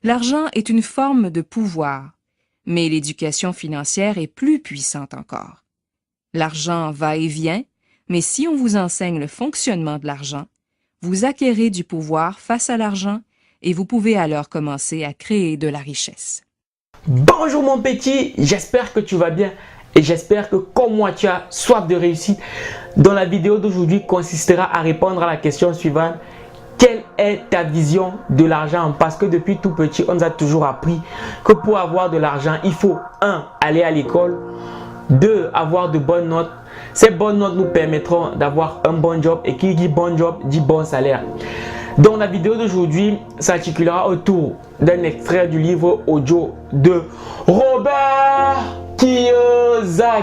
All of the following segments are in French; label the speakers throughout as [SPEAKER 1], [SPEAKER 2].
[SPEAKER 1] L'argent est une forme de pouvoir, mais l'éducation financière est plus puissante encore. L'argent va et vient, mais si on vous enseigne le fonctionnement de l'argent, vous acquérez du pouvoir face à l'argent et vous pouvez alors commencer à créer de la richesse.
[SPEAKER 2] Bonjour mon petit, j'espère que tu vas bien et j'espère que comme moi tu as soif de réussite. Dans la vidéo d'aujourd'hui consistera à répondre à la question suivante. Quelle est ta vision de l'argent? Parce que depuis tout petit, on nous a toujours appris que pour avoir de l'argent, il faut 1. Aller à l'école, 2. Avoir de bonnes notes. Ces bonnes notes nous permettront d'avoir un bon job et qui dit bon job dit bon salaire. Donc la vidéo d'aujourd'hui s'articulera autour d'un extrait du livre audio de Robert Kiyosaki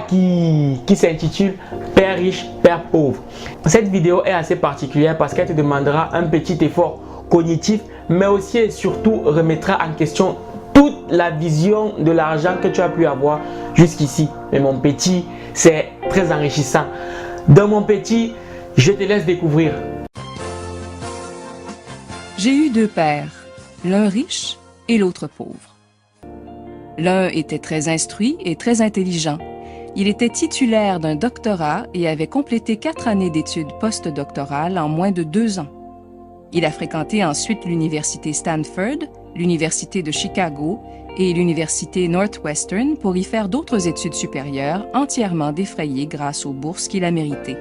[SPEAKER 2] qui s'intitule Père riche, Père pauvre. Cette vidéo est assez particulière parce qu'elle te demandera un petit effort cognitif, mais aussi et surtout remettra en question toute la vision de l'argent que tu as pu avoir jusqu'ici. Mais mon petit, c'est très enrichissant. Donc mon petit, je te laisse découvrir.
[SPEAKER 1] J'ai eu deux pères, l'un riche et l'autre pauvre. L'un était très instruit et très intelligent. Il était titulaire d'un doctorat et avait complété 4 années d'études postdoctorales en moins de 2 ans. Il a fréquenté ensuite l'université Stanford, l'université de Chicago et l'université Northwestern pour y faire d'autres études supérieures entièrement défrayées grâce aux bourses qu'il a méritées.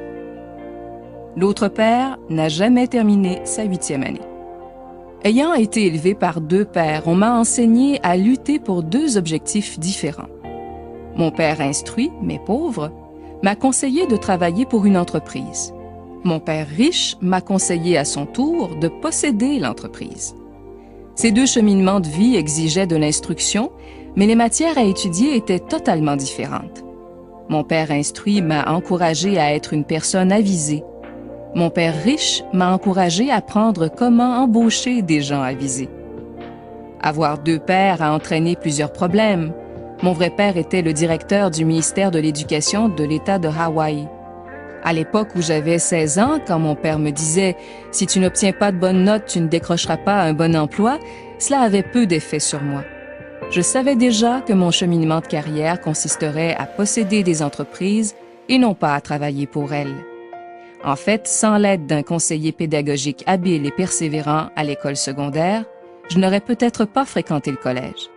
[SPEAKER 1] L'autre père n'a jamais terminé sa 8e année. Ayant été élevé par deux pères, on m'a enseigné à lutter pour deux objectifs différents. Mon père instruit, mais pauvre, m'a conseillé de travailler pour une entreprise. Mon père riche m'a conseillé à son tour de posséder l'entreprise. Ces deux cheminements de vie exigeaient de l'instruction, mais les matières à étudier étaient totalement différentes. Mon père instruit m'a encouragé à être une personne avisée. Mon père riche m'a encouragé à apprendre comment embaucher des gens avisés. Avoir deux pères a entraîné plusieurs problèmes. Mon vrai père était le directeur du ministère de l'Éducation de l'État de Hawaï. À l'époque où j'avais 16 ans, quand mon père me disait « Si tu n'obtiens pas de bonnes notes, tu ne décrocheras pas un bon emploi », cela avait peu d'effet sur moi. Je savais déjà que mon cheminement de carrière consisterait à posséder des entreprises et non pas à travailler pour elles. En fait, sans l'aide d'un conseiller pédagogique habile et persévérant à l'école secondaire, je n'aurais peut-être pas fréquenté le collège.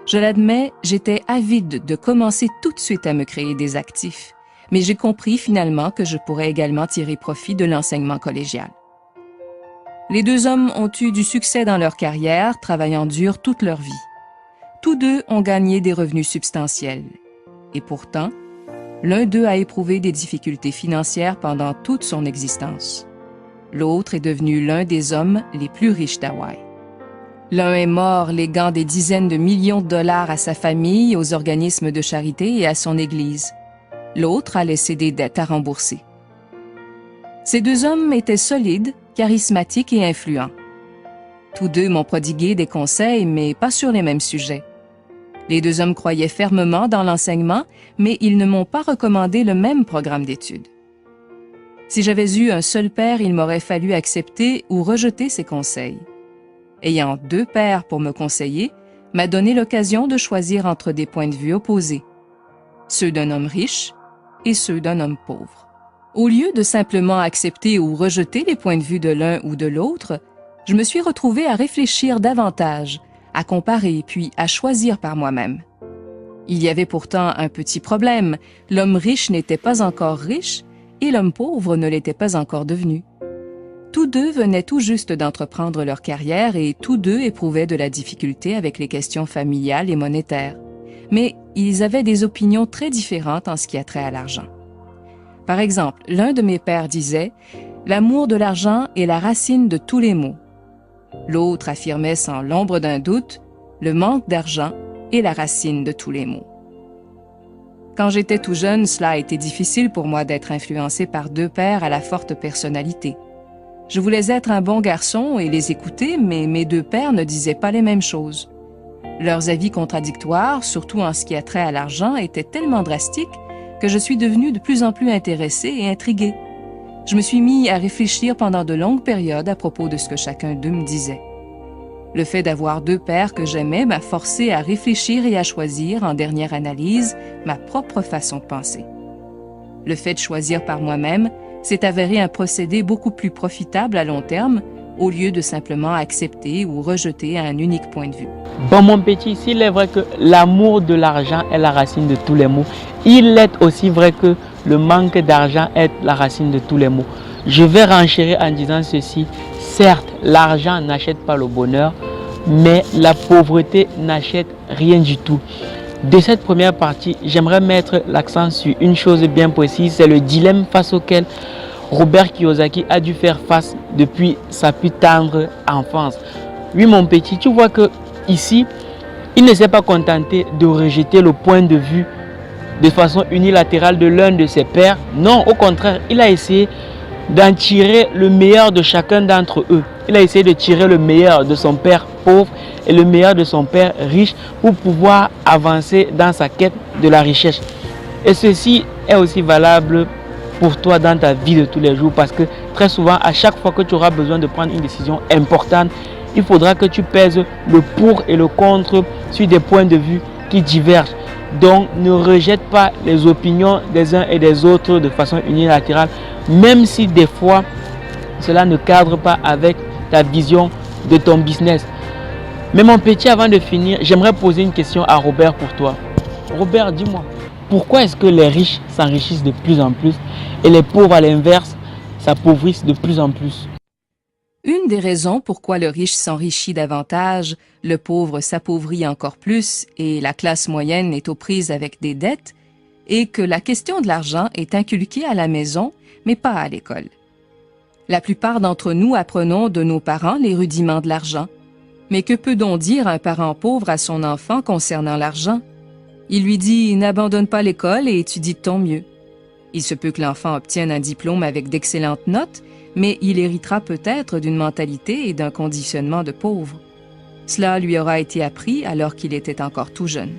[SPEAKER 1] Je l'admets, j'étais avide de commencer tout de suite à me créer des actifs, mais j'ai compris finalement que je pourrais également tirer profit de l'enseignement collégial. Les deux hommes ont eu du succès dans leur carrière, travaillant dur toute leur vie. Tous deux ont gagné des revenus substantiels. Et pourtant, l'un d'eux a éprouvé des difficultés financières pendant toute son existence. L'autre est devenu l'un des hommes les plus riches d'Hawaï. L'un est mort léguant des dizaines de millions de dollars à sa famille, aux organismes de charité et à son église. L'autre a laissé des dettes à rembourser. Ces deux hommes étaient solides, charismatiques et influents. Tous deux m'ont prodigué des conseils, mais pas sur les mêmes sujets. Les deux hommes croyaient fermement dans l'enseignement, mais ils ne m'ont pas recommandé le même programme d'études. Si j'avais eu un seul père, il m'aurait fallu accepter ou rejeter ses conseils. Ayant deux pères pour me conseiller, m'a donné l'occasion de choisir entre des points de vue opposés, ceux d'un homme riche et ceux d'un homme pauvre. Au lieu de simplement accepter ou rejeter les points de vue de l'un ou de l'autre, je me suis retrouvée à réfléchir davantage, à comparer puis à choisir par moi-même. Il y avait pourtant un petit problème, l'homme riche n'était pas encore riche et l'homme pauvre ne l'était pas encore devenu. Tous deux venaient tout juste d'entreprendre leur carrière et tous deux éprouvaient de la difficulté avec les questions familiales et monétaires. Mais ils avaient des opinions très différentes en ce qui a trait à l'argent. Par exemple, l'un de mes pères disait « L'amour de l'argent est la racine de tous les maux ». L'autre affirmait sans l'ombre d'un doute « Le manque d'argent est la racine de tous les maux ». Quand j'étais tout jeune, cela a été difficile pour moi d'être influencé par deux pères à la forte personnalité. Je voulais être un bon garçon et les écouter, mais mes deux pères ne disaient pas les mêmes choses. Leurs avis contradictoires, surtout en ce qui a trait à l'argent, étaient tellement drastiques que je suis devenue de plus en plus intéressée et intriguée. Je me suis mis à réfléchir pendant de longues périodes à propos de ce que chacun d'eux me disait. Le fait d'avoir deux pères que j'aimais m'a forcé à réfléchir et à choisir, en dernière analyse, ma propre façon de penser. Le fait de choisir par moi-même s'est avéré un procédé beaucoup plus profitable à long terme, au lieu de simplement accepter ou rejeter un unique point de vue.
[SPEAKER 2] Bon mon petit, s'il est vrai que l'amour de l'argent est la racine de tous les maux, il est aussi vrai que le manque d'argent est la racine de tous les maux. Je vais renchérir en disant ceci: certes, l'argent n'achète pas le bonheur, mais la pauvreté n'achète rien du tout. De cette première partie, j'aimerais mettre l'accent sur une chose bien précise, c'est le dilemme face auquel Robert Kiyosaki a dû faire face depuis sa plus tendre enfance. Oui mon petit, tu vois que ici, il ne s'est pas contenté de rejeter le point de vue de façon unilatérale de l'un de ses pères. Non, au contraire, il a essayé d'en tirer le meilleur de chacun d'entre eux. Il a essayé de tirer le meilleur de son père pauvre et le meilleur de son père riche pour pouvoir avancer dans sa quête de la richesse. Et ceci est aussi valable pour toi dans ta vie de tous les jours, parce que très souvent, à chaque fois que tu auras besoin de prendre une décision importante, il faudra que tu pèses le pour et le contre sur des points de vue qui divergent. Donc, ne rejette pas les opinions des uns et des autres de façon unilatérale, même si des fois, cela ne cadre pas avec ta vision de ton business. Mais mon petit, avant de finir, j'aimerais poser une question à Robert pour toi. Robert, dis-moi, pourquoi est-ce que les riches s'enrichissent de plus en plus et les pauvres, à l'inverse, s'appauvrissent de plus en plus?
[SPEAKER 1] Une des raisons pourquoi le riche s'enrichit davantage, le pauvre s'appauvrit encore plus et la classe moyenne est aux prises avec des dettes, est que la question de l'argent est inculquée à la maison, mais pas à l'école. La plupart d'entre nous apprenons de nos parents les rudiments de l'argent. Mais que peut-on dire un parent pauvre à son enfant concernant l'argent? Il lui dit « N'abandonne pas l'école et étudie de ton mieux ». Il se peut que l'enfant obtienne un diplôme avec d'excellentes notes, mais il héritera peut-être d'une mentalité et d'un conditionnement de pauvre. Cela lui aura été appris alors qu'il était encore tout jeune.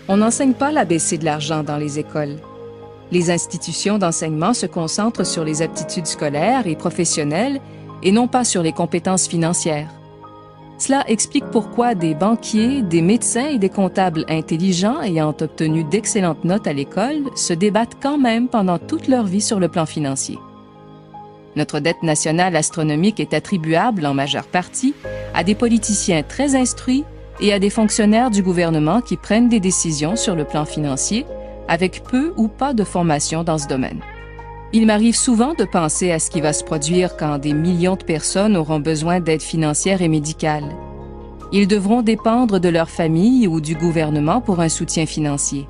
[SPEAKER 1] On n'enseigne pas l'ABC de l'argent dans les écoles. Les institutions d'enseignement se concentrent sur les aptitudes scolaires et professionnelles et non pas sur les compétences financières. Cela explique pourquoi des banquiers, des médecins et des comptables intelligents ayant obtenu d'excellentes notes à l'école se débattent quand même pendant toute leur vie sur le plan financier. Notre dette nationale astronomique est attribuable en majeure partie à des politiciens très instruits et à des fonctionnaires du gouvernement qui prennent des décisions sur le plan financier avec peu ou pas de formation dans ce domaine. Il m'arrive souvent de penser à ce qui va se produire quand des millions de personnes auront besoin d'aide financière et médicale. Ils devront dépendre de leur famille ou du gouvernement pour un soutien financier.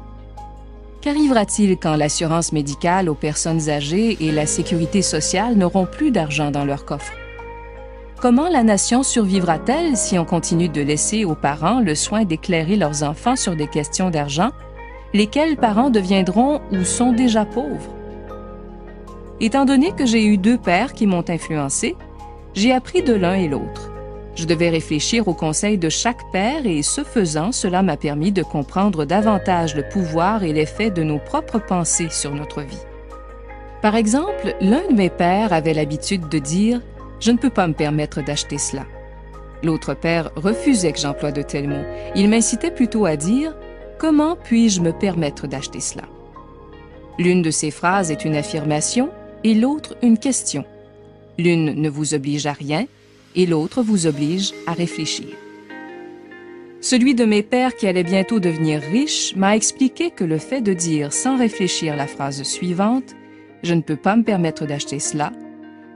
[SPEAKER 1] Qu'arrivera-t-il quand l'assurance médicale aux personnes âgées et la sécurité sociale n'auront plus d'argent dans leur coffre? Comment la nation survivra-t-elle si on continue de laisser aux parents le soin d'éclairer leurs enfants sur des questions d'argent, lesquels parents deviendront ou sont déjà pauvres? Étant donné que j'ai eu deux pères qui m'ont influencé, j'ai appris de l'un et l'autre. Je devais réfléchir aux conseils de chaque père et ce faisant, cela m'a permis de comprendre davantage le pouvoir et l'effet de nos propres pensées sur notre vie. Par exemple, l'un de mes pères avait l'habitude de dire « Je ne peux pas me permettre d'acheter cela ». L'autre père refusait que j'emploie de tels mots. Il m'incitait plutôt à dire « Comment puis-je me permettre d'acheter cela ?» L'une de ces phrases est une affirmation et l'autre une question. L'une ne vous oblige à rien et l'autre vous oblige à réfléchir. Celui de mes pères qui allait bientôt devenir riche m'a expliqué que le fait de dire sans réfléchir la phrase suivante « Je ne peux pas me permettre d'acheter cela »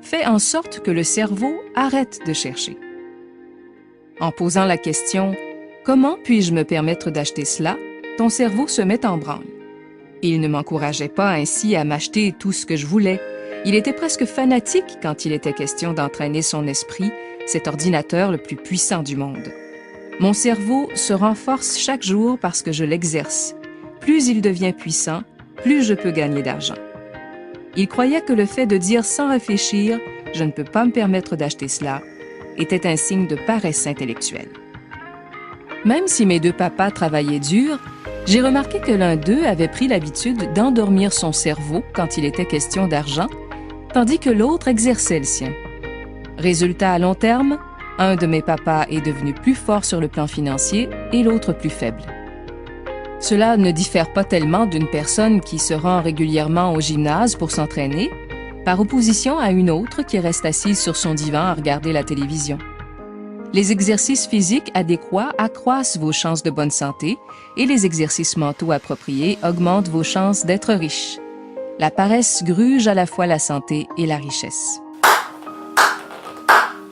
[SPEAKER 1] fait en sorte que le cerveau arrête de chercher. En posant la question « Comment puis-je me permettre d'acheter cela ?» ton cerveau se met en branle. Il ne m'encourageait pas ainsi à m'acheter tout ce que je voulais. Il était presque fanatique quand il était question d'entraîner son esprit, cet ordinateur le plus puissant du monde. Mon cerveau se renforce chaque jour parce que je l'exerce. Plus il devient puissant, plus je peux gagner d'argent. Il croyait que le fait de dire sans réfléchir « je ne peux pas me permettre d'acheter cela » était un signe de paresse intellectuelle. Même si mes deux papas travaillaient dur, j'ai remarqué que l'un d'eux avait pris l'habitude d'endormir son cerveau quand il était question d'argent, tandis que l'autre exerçait le sien. Résultat à long terme, Un de mes papas est devenu plus fort sur le plan financier et l'autre plus faible. Cela ne diffère pas tellement d'une personne qui se rend régulièrement au gymnase pour s'entraîner, par opposition à une autre qui reste assise sur son divan à regarder la télévision. Les exercices physiques adéquats accroissent vos chances de bonne santé et les exercices mentaux appropriés augmentent vos chances d'être riche. La paresse gruge à la fois la santé et la richesse.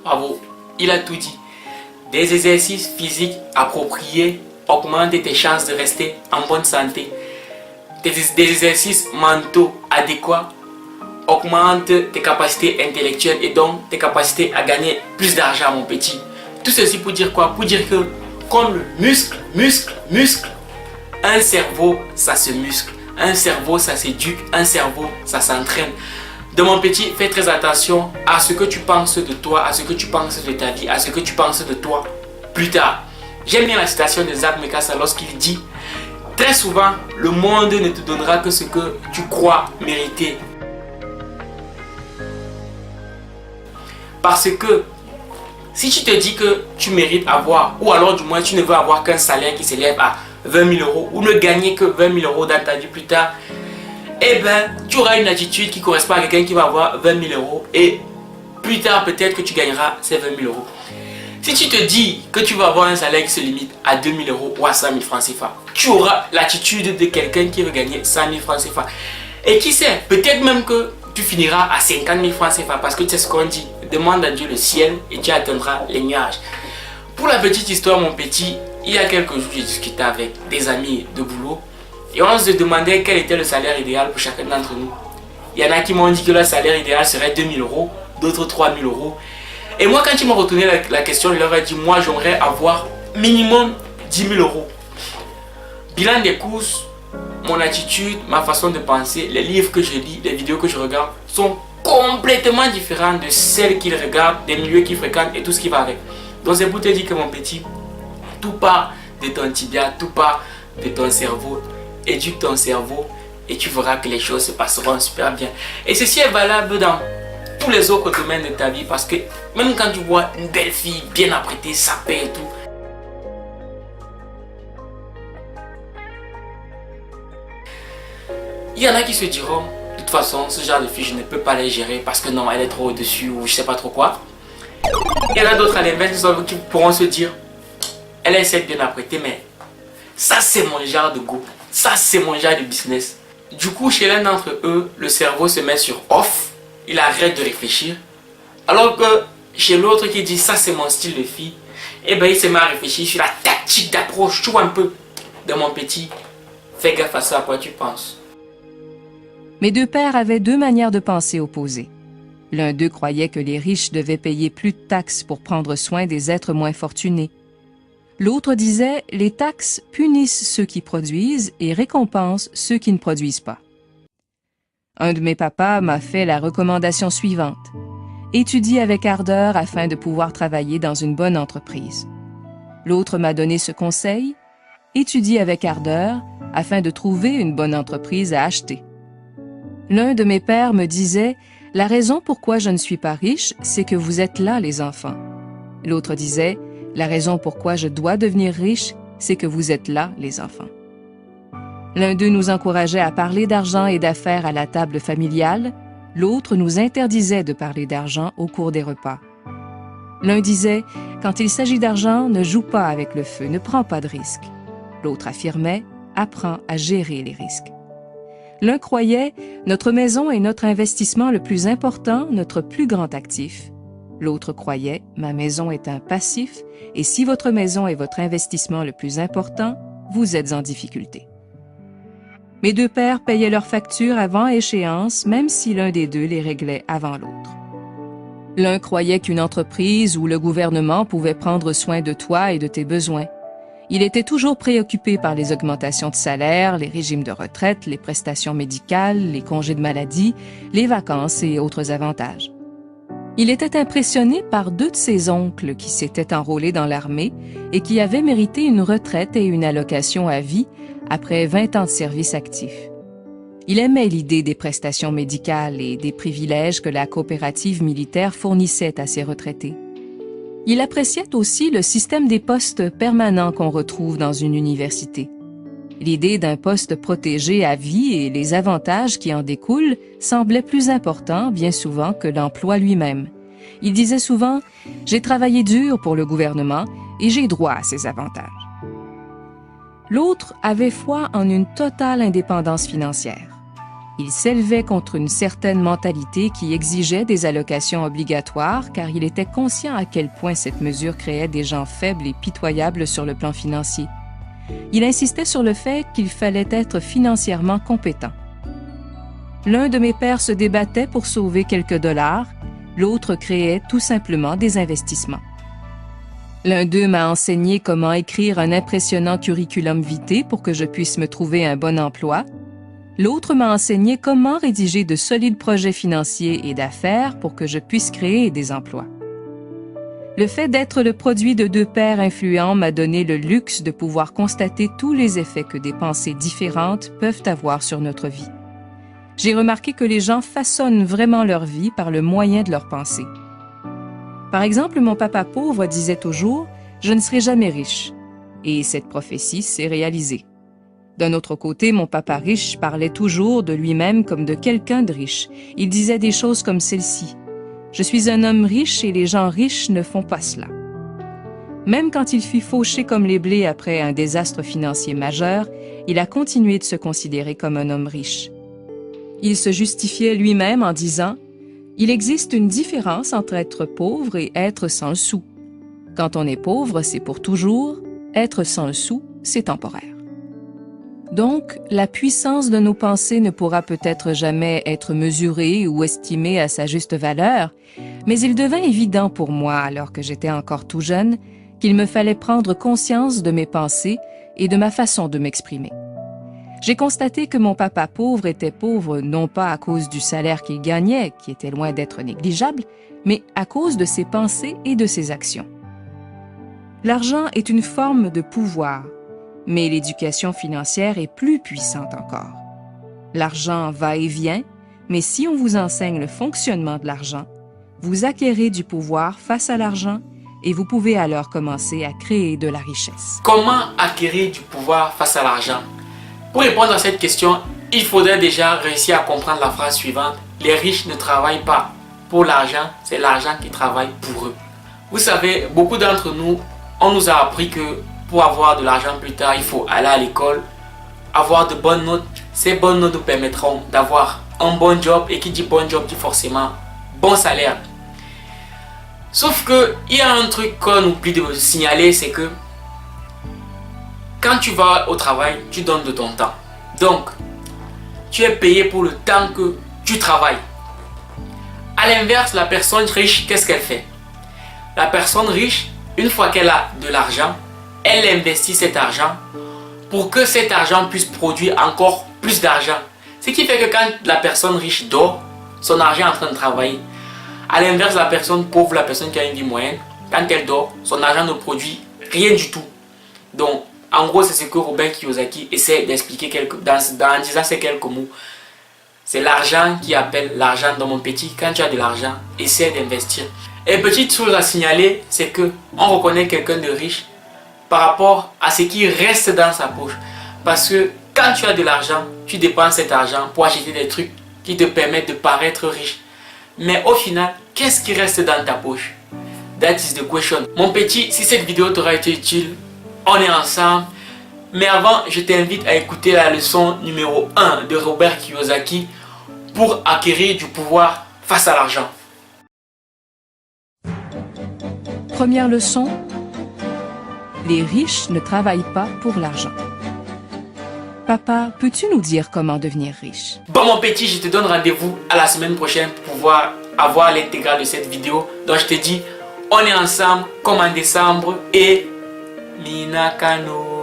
[SPEAKER 2] Bravo, il a tout dit. Des exercices physiques appropriés augmentent tes chances de rester en bonne santé. Des exercices mentaux adéquats augmentent tes capacités intellectuelles et donc tes capacités à gagner plus d'argent, mon petit. Tout ceci pour dire quoi? Pour dire que comme le muscle, un cerveau, ça se muscle. Un cerveau, ça s'éduque. Un cerveau, ça s'entraîne. De mon petit, fais très attention à ce que tu penses de toi, à ce que tu penses de ta vie, à ce que tu penses de toi plus tard. J'aime bien la citation de Zach Mikasa lorsqu'il dit « Très souvent, le monde ne te donnera que ce que tu crois mériter. » Parce que si tu te dis que tu mérites avoir, ou alors du moins tu ne veux avoir qu'un salaire qui s'élève à 20 000 euros, ou ne gagner que 20 000 euros dans ta vie plus tard, eh bien, tu auras une attitude qui correspond à quelqu'un qui va avoir 20 000 euros et plus tard, peut-être que tu gagneras ces 20 000 euros. Si tu te dis que tu vas avoir un salaire qui se limite à 2 000 euros ou à 100 000 francs CFA, tu auras l'attitude de quelqu'un qui veut gagner 100 000 francs CFA. Et qui sait, peut-être même que tu finiras à 50 000 francs CFA parce que tu sais ce qu'on dit. Demande à Dieu le ciel et tu atteindras les nuages. Pour la petite histoire, mon petit, il y a quelques jours, j'ai discuté avec des amis de boulot et on se demandait quel était le salaire idéal pour chacun d'entre nous. Il y en a qui m'ont dit que le salaire idéal serait 2 000 euros, d'autres 3 000 euros. Et moi, quand ils m'ont retourné la question, je leur ai dit, moi, j'aimerais avoir minimum 10 000 euros. Bilan des courses, mon attitude, ma façon de penser, les livres que je lis, les vidéos que je regarde sont complètement différentes de celles qu'ils regardent, des milieux qu'ils fréquentent et tout ce qui va avec. Donc c'est pour te dire que mon petit, tout part de ton tibia, tout part de ton cerveau. Éduque ton cerveau et tu verras que les choses se passeront super bien. Et ceci est valable dans tous les autres domaines de ta vie parce que même quand tu vois une belle fille bien apprêtée, sapée et tout, il y en a qui se diront, de toute façon, ce genre de fille, je ne peux pas les gérer parce que non, elle est trop au-dessus ou je sais pas trop quoi. Il y en a d'autres à l'inverse qui pourront se dire, elle est certes bien apprêtée, mais ça c'est mon genre de goût, ça c'est mon genre de business. Du coup, chez l'un d'entre eux, le cerveau se met sur off, il arrête de réfléchir. Alors que chez l'autre qui dit, ça c'est mon style de fille, et ben il se met à réfléchir sur la tactique d'approche, tu vois un peu. De mon petit, fais gaffe à ça, à quoi tu penses.
[SPEAKER 1] Mes deux pères avaient deux manières de penser opposées. L'un d'eux croyait que les riches devaient payer plus de taxes pour prendre soin des êtres moins fortunés. L'autre disait « Les taxes punissent ceux qui produisent et récompensent ceux qui ne produisent pas ». Un de mes papas m'a fait la recommandation suivante. Étudie avec ardeur afin de pouvoir travailler dans une bonne entreprise. L'autre m'a donné ce conseil. Étudie avec ardeur afin de trouver une bonne entreprise à acheter. L'un de mes pères me disait « La raison pourquoi je ne suis pas riche, c'est que vous êtes là, les enfants. » L'autre disait « La raison pourquoi je dois devenir riche, c'est que vous êtes là, les enfants. » L'un d'eux nous encourageait à parler d'argent et d'affaires à la table familiale, l'autre nous interdisait de parler d'argent au cours des repas. L'un disait « Quand il s'agit d'argent, ne joue pas avec le feu, ne prends pas de risques. » L'autre affirmait « Apprends à gérer les risques. » L'un croyait « Notre maison est notre investissement le plus important, notre plus grand actif. » L'autre croyait « Ma maison est un passif, et si votre maison est votre investissement le plus important, vous êtes en difficulté. » Mes deux pères payaient leurs factures avant échéance, même si l'un des deux les réglait avant l'autre. L'un croyait qu'une entreprise ou le gouvernement pouvait prendre soin de toi et de tes besoins. Il était toujours préoccupé par les augmentations de salaire, les régimes de retraite, les prestations médicales, les congés de maladie, les vacances et autres avantages. Il était impressionné par deux de ses oncles qui s'étaient enrôlés dans l'armée et qui avaient mérité une retraite et une allocation à vie après 20 ans de service actif. Il aimait l'idée des prestations médicales et des privilèges que la coopérative militaire fournissait à ses retraités. Il appréciait aussi le système des postes permanents qu'on retrouve dans une université. L'idée d'un poste protégé à vie et les avantages qui en découlent semblaient plus importants bien souvent que l'emploi lui-même. Il disait souvent « J'ai travaillé dur pour le gouvernement et j'ai droit à ces avantages ». L'autre avait foi en une totale indépendance financière. Il s'élevait contre une certaine mentalité qui exigeait des allocations obligatoires car il était conscient à quel point cette mesure créait des gens faibles et pitoyables sur le plan financier. Il insistait sur le fait qu'il fallait être financièrement compétent. L'un de mes pères se débattait pour sauver quelques dollars, l'autre créait tout simplement des investissements. L'un d'eux m'a enseigné comment écrire un impressionnant curriculum vitae pour que je puisse me trouver un bon emploi. L'autre m'a enseigné comment rédiger de solides projets financiers et d'affaires pour que je puisse créer des emplois. Le fait d'être le produit de deux pères influents m'a donné le luxe de pouvoir constater tous les effets que des pensées différentes peuvent avoir sur notre vie. J'ai remarqué que les gens façonnent vraiment leur vie par le moyen de leurs pensées. Par exemple, mon papa pauvre disait toujours « Je ne serai jamais riche ». Et cette prophétie s'est réalisée. D'un autre côté, mon papa riche parlait toujours de lui-même comme de quelqu'un de riche. Il disait des choses comme celle-ci. « Je suis un homme riche et les gens riches ne font pas cela ». Même quand il fut fauché comme les blés après un désastre financier majeur, il a continué de se considérer comme un homme riche. Il se justifiait lui-même en disant « Il existe une différence entre être pauvre et être sans le sou. Quand on est pauvre, c'est pour toujours. Être sans le sou, c'est temporaire. » Donc, la puissance de nos pensées ne pourra peut-être jamais être mesurée ou estimée à sa juste valeur, mais il devint évident pour moi, alors que j'étais encore tout jeune, qu'il me fallait prendre conscience de mes pensées et de ma façon de m'exprimer. J'ai constaté que mon papa pauvre était pauvre non pas à cause du salaire qu'il gagnait, qui était loin d'être négligeable, mais à cause de ses pensées et de ses actions. L'argent est une forme de pouvoir, mais l'éducation financière est plus puissante encore. L'argent va et vient, mais si on vous enseigne le fonctionnement de l'argent, vous acquérez du pouvoir face à l'argent et vous pouvez alors commencer à créer de la richesse.
[SPEAKER 2] Comment acquérir du pouvoir face à l'argent? Pour répondre à cette question, il faudrait déjà réussir à comprendre la phrase suivante. Les riches ne travaillent pas pour l'argent, c'est l'argent qui travaille pour eux. Vous savez, beaucoup d'entre nous, on nous a appris que pour avoir de l'argent plus tard, il faut aller à l'école, avoir de bonnes notes. Ces bonnes notes nous permettront d'avoir un bon job, et qui dit bon job dit forcément bon salaire. Sauf que il y a un truc qu'on oublie de signaler, c'est que quand tu vas au travail, tu donnes de ton temps. Donc, tu es payé pour le temps que tu travailles. À l'inverse, la personne riche, qu'est-ce qu'elle fait? La personne riche, une fois qu'elle a de l'argent, elle investit cet argent pour que cet argent puisse produire encore plus d'argent. Ce qui fait que quand la personne riche dort, son argent est en train de travailler. À l'inverse, la personne pauvre, la personne qui a une vie moyenne, quand elle dort, son argent ne produit rien du tout. Donc, en gros, c'est ce que Robert Kiyosaki essaie d'expliquer en disant ces quelques mots. C'est l'argent qui appelle l'argent. Dans mon petit, quand tu as de l'argent, essaie d'investir. Et petite chose à signaler, c'est que on reconnaît quelqu'un de riche par rapport à ce qui reste dans sa poche. Parce que quand tu as de l'argent, tu dépenses cet argent pour acheter des trucs qui te permettent de paraître riche. Mais au final, qu'est-ce qui reste dans ta poche? That is the question. Mon petit, si cette vidéo t'aura été utile, on est ensemble. Mais avant, je t'invite à écouter la leçon numéro 1 de Robert Kiyosaki pour acquérir du pouvoir face à l'argent.
[SPEAKER 1] Première leçon, les riches ne travaillent pas pour l'argent. Papa, peux-tu nous dire comment devenir riche?
[SPEAKER 2] Bon mon petit, je te donne rendez-vous à la semaine prochaine pour pouvoir avoir l'intégrale de cette vidéo. Donc je te dis, on est ensemble comme en décembre et Minakano.